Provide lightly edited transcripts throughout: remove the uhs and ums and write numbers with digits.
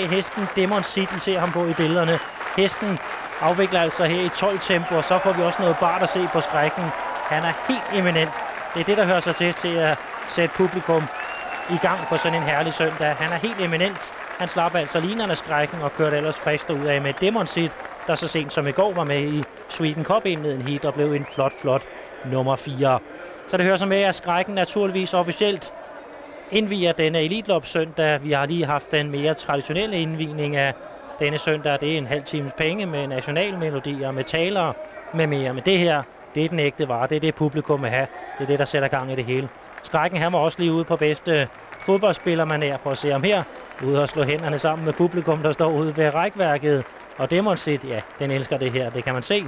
Hesten Demon City, ser ham på i billederne. Hesten afvikler altså her i 12 tempo, og så får vi også noget bart at se på Skrækken. Han er helt eminent. Det er det, der hører sig til at sætte publikum i gang på sådan en herlig søndag. Han er helt eminent. Han slap altså linerne Skrækken og kørte ellers frisk ud af med Demon City, der så sent som i går var med i Sweden Cup indleden heat og blev en flot nummer 4. Så det hører sig med, at Skrækken naturligvis officielt indviger denne Elitelop søndag. Vi har lige haft den mere traditionelle indvigning af denne søndag. Det er en halv times penge med nationalmelodier, med talere med mere. Men det her, det er den ægte vare. Det er det, publikum vil have. Det er det, der sætter gang i det hele. Skrækken, han var også lige ude på bedste fodboldspillermanér på at se ham her. Ude og slå hænderne sammen med publikum, der står ude ved rækværket. Og Demon City, ja, den elsker det her. Det kan man se.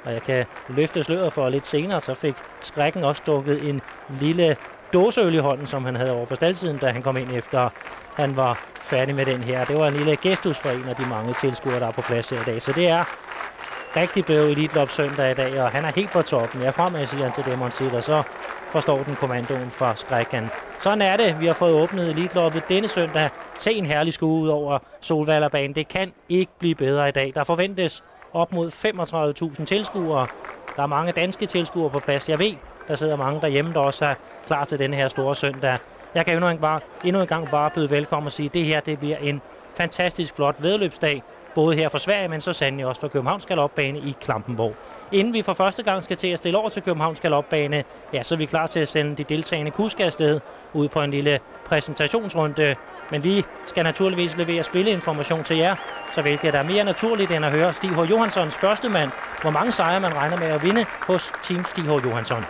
Og jeg kan løfte sløret for lidt senere, så fik Skrækken også stukket en lille dåseøl i hånden, som han havde over på staldsiden, da han kom ind efter han var færdig med den her. Det var en lille gestus for en af de mange tilskuere, der er på plads her i dag. Så det er rigtig blevet Elitelop søndag i dag, og han er helt på toppen. Jeg fremad, siger han til Demon City, og så forstår den kommandoen fra Skrækken. Sådan er det. Vi har fået åbnet Eliteloppet denne søndag. Se en herlig skue ud over Solvallerbanen. Det kan ikke blive bedre i dag. Der forventes op mod 35.000 tilskuere. Der er mange danske tilskuere på plads. Jeg ved, der sidder mange derhjemme, der også er klar til denne her store søndag. Jeg kan endnu en gang bare byde velkommen og sige, at det her det bliver en fantastisk flot væddeløbsdag. Både her for Sverige, men så sandelig også for Københavns Galopbane i Klampenborg. Inden vi for første gang skal til at stille over til Københavns Galopbane, ja, så er vi klar til at sende de deltagende kuske afsted ud på en lille præsentationsrunde. Men vi skal naturligvis levere spilleinformation til jer, så hvilket er mere naturligt end at høre Stig H. Johanssons første mand, hvor mange sejre man regner med at vinde hos Team Stig H. Johansson.